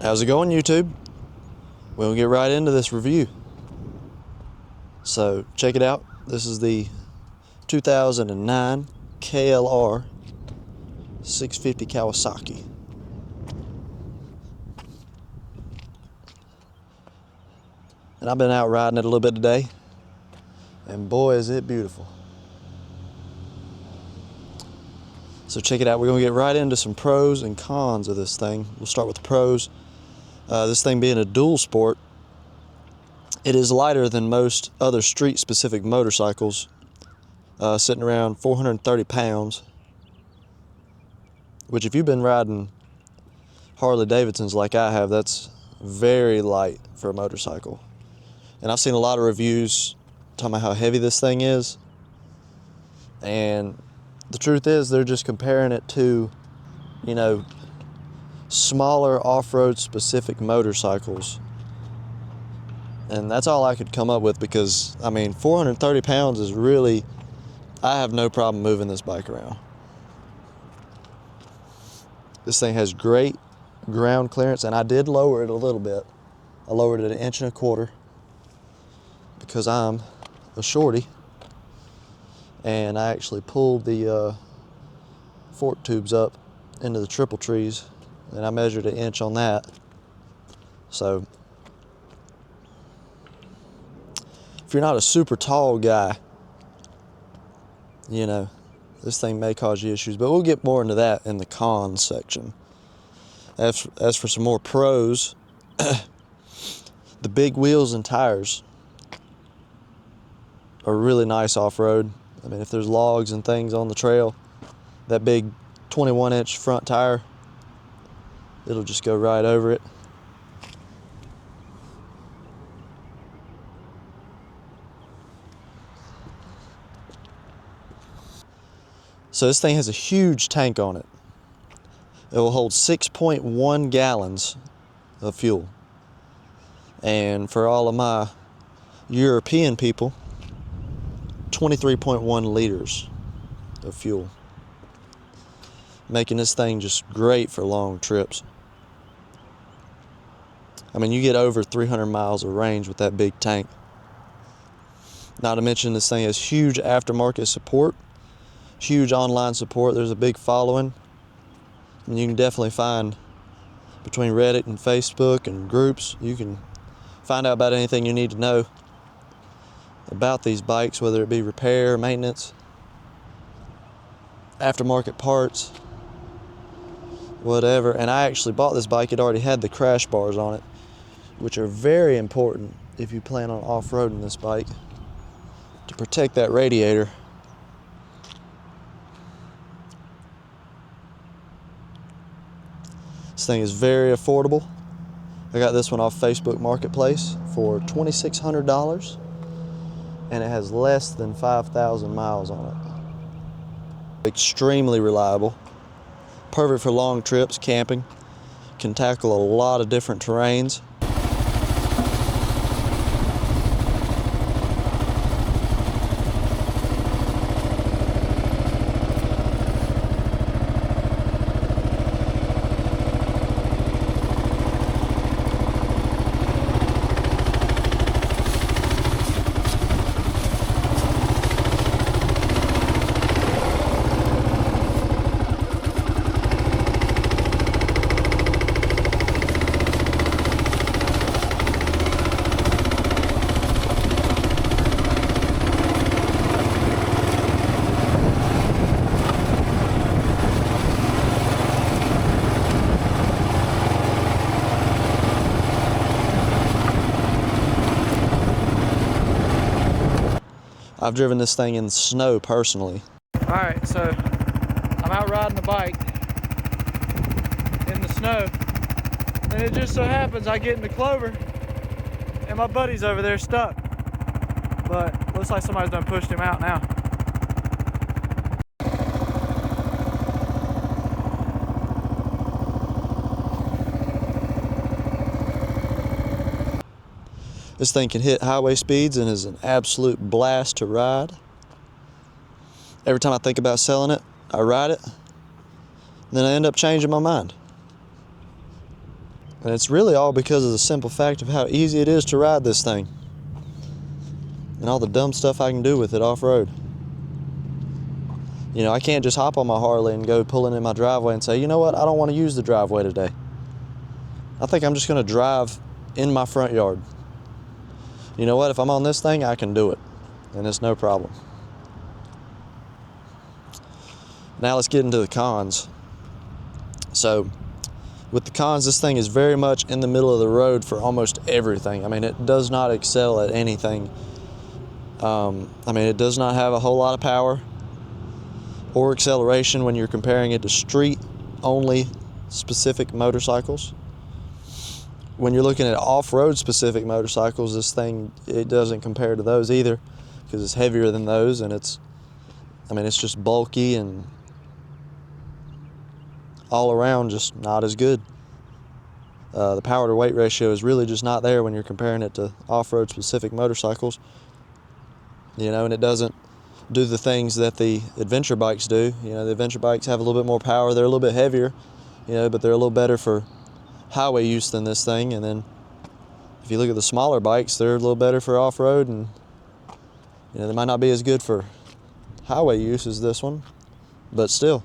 How's it going, YouTube? We'll get right into this review. So check it out. This is the 2009 KLR650 Kawasaki. And I've been out riding it a little bit today, and boy is it beautiful. So check it out. We're going to get right into some pros and cons of this thing. We'll start with the pros. This thing being a dual sport, it is lighter than most other street-specific motorcycles, sitting around 430 pounds, which if you've been riding Harley Davidsons like I have, that's very light for a motorcycle. And I've seen a lot of reviews talking about how heavy this thing is, and the truth is they're just comparing it to, smaller off-road specific motorcycles. And that's all I could come up with, because 430 pounds is really, I have no problem moving this bike around. This thing has great ground clearance, and I did lower it a little bit. I lowered it 1.25 inches because I'm a shorty, and I actually pulled the fork tubes up into the triple trees, and I measured 1 inch on that. So if you're not a super tall guy, this thing may cause you issues, but we'll get more into that in the cons section. As for some more pros, the big wheels and tires are really nice off-road. If there's logs and things on the trail, that big 21-inch front tire, it'll just go right over it. So this thing has a huge tank on it. It will hold 6.1 gallons of fuel. And for all of my European people, 23.1 liters of fuel, making this thing just great for long trips. You get over 300 miles of range with that big tank. Not to mention this thing has huge aftermarket support, huge online support. There's a big following, and you can definitely find, between Reddit and Facebook and groups, you can find out about anything you need to know about these bikes, whether it be repair, maintenance, aftermarket parts, whatever. And I actually bought this bike, it already had the crash bars on it, which are very important if you plan on off-roading this bike, to protect that radiator. This thing is very affordable. I got this one off Facebook Marketplace for $2,600, and it has less than 5,000 miles on it. Extremely reliable, perfect for long trips, camping, can tackle a lot of different terrains. I've driven this thing in snow personally. Alright, so I'm out riding the bike in the snow, and it just so happens I get into clover and my buddy's over there stuck. But looks like somebody's done pushed him out now. This thing can hit highway speeds and is an absolute blast to ride. Every time I think about selling it, I ride it, and then I end up changing my mind. And it's really all because of the simple fact of how easy it is to ride this thing. And all the dumb stuff I can do with it off-road. You know, I can't just hop on my Harley and go pulling in my driveway and say, you know what, I don't want to use the driveway today. I think I'm just going to drive in my front yard. You know what, if I'm on this thing, I can do it. And it's no problem. Now let's get into the cons. So, with the cons, this thing is very much in the middle of the road for almost everything. I mean, it does not excel at anything. It does not have a whole lot of power or acceleration when you're comparing it to street-only specific motorcycles. When you're looking at off-road specific motorcycles, this thing, it doesn't compare to those either, because it's heavier than those, and it's just bulky and all around just not as good. The power to weight ratio is really just not there when you're comparing it to off-road specific motorcycles. You know, and it doesn't do the things that the adventure bikes do. You know, the adventure bikes have a little bit more power. They're a little bit heavier, you know, but they're a little better for highway use than this thing. And then if you look at the smaller bikes, they're a little better for off-road, and you know, they might not be as good for highway use as this one, but still,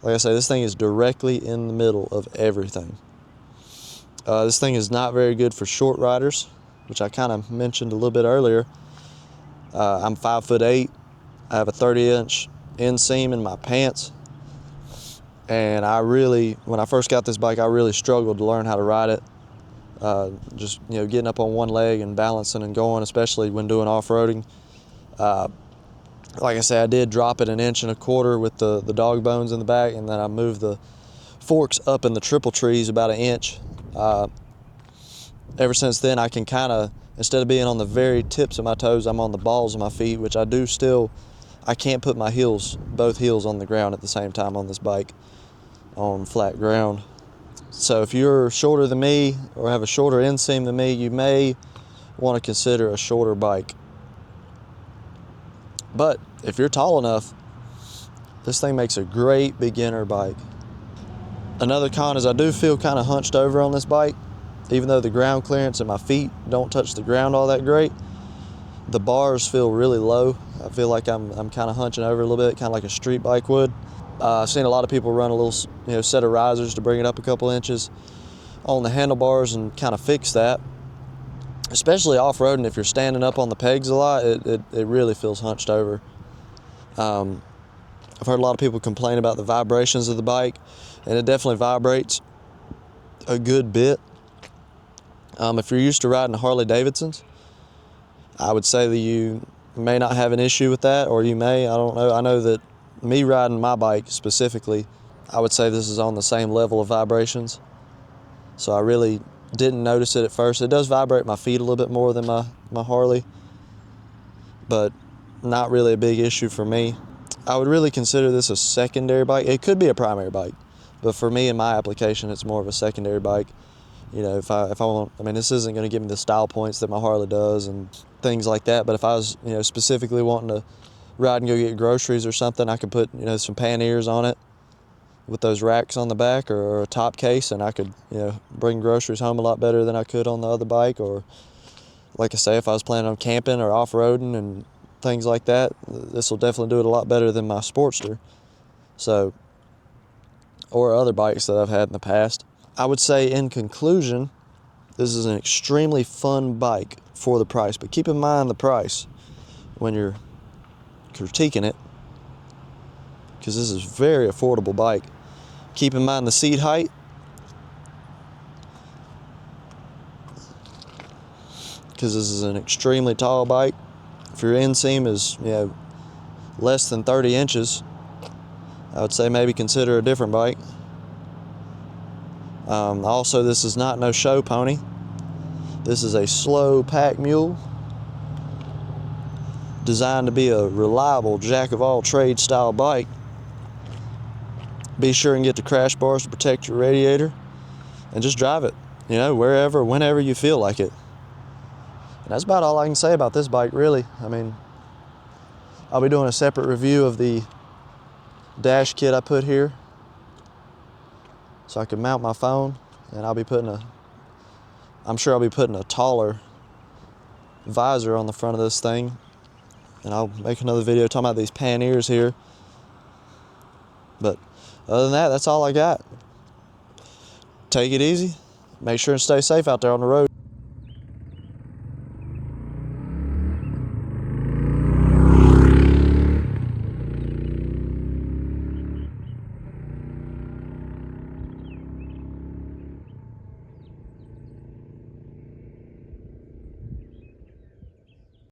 like I say, this thing is directly in the middle of everything. This thing is not very good for short riders, which I kind of mentioned a little bit earlier. I'm 5'8". I have a 30-inch inseam in my pants, and when I first got this bike, I really struggled to learn how to ride it. Just, you know, getting up on one leg and balancing and going, especially when doing off-roading. Like I say, I did drop it 1.25 inches with the dog bones in the back, and then I moved the forks up in the triple trees about 1 inch. Ever since then, I can kind of, instead of being on the very tips of my toes, I'm on the balls of my feet, which I can't put my both heels on the ground at the same time on this bike on flat ground. So if you're shorter than me or have a shorter inseam than me, you may want to consider a shorter bike. But if you're tall enough, this thing makes a great beginner bike. Another con is I do feel kind of hunched over on this bike. Even though the ground clearance and my feet don't touch the ground all that great, the bars feel really low. I feel like I'm kind of hunching over a little bit, kind of like a street bike would. I've seen a lot of people run a little, you know, set of risers to bring it up a couple inches on the handlebars and kind of fix that. Especially off-roading, if you're standing up on the pegs a lot, it really feels hunched over. I've heard a lot of people complain about the vibrations of the bike, and it definitely vibrates a good bit. If you're used to riding Harley Davidsons, I would say that you may not have an issue with that, or you may, I don't know. I know that me riding my bike specifically, I would say this is on the same level of vibrations. So I really didn't notice it at first. It does vibrate my feet a little bit more than my Harley, but not really a big issue for me. I would really consider this a secondary bike. It could be a primary bike, but for me in my application, it's more of a secondary bike. You know, if I want, this isn't going to give me the style points that my Harley does and things like that. But if I was, you know, specifically wanting to ride and go get groceries or something, I could put, you know, some panniers on it with those racks on the back, or a top case, and I could, you know, bring groceries home a lot better than I could on the other bike. Or, like I say, if I was planning on camping or off-roading and things like that, this will definitely do it a lot better than my Sportster. So, or other bikes that I've had in the past. I would say, in conclusion, this is an extremely fun bike for the price. But keep in mind the price when you're critiquing it, because this is a very affordable bike. Keep in mind the seat height. Because this is an extremely tall bike. If your inseam is, you know, less than 30 inches, I would say maybe consider a different bike. Also, this is not no show pony. This is a slow pack mule designed to be a reliable jack-of-all-trades style bike. Be sure and get the crash bars to protect your radiator, and just drive it, you know, wherever, whenever you feel like it. And that's about all I can say about this bike, really. I'll be doing a separate review of the dash kit I put here, so I can mount my phone and I'm sure I'll be putting a taller visor on the front of this thing, and I'll make another video talking about these panniers here. But other than that, that's all I got. Take it easy. Make sure and stay safe out there on the road.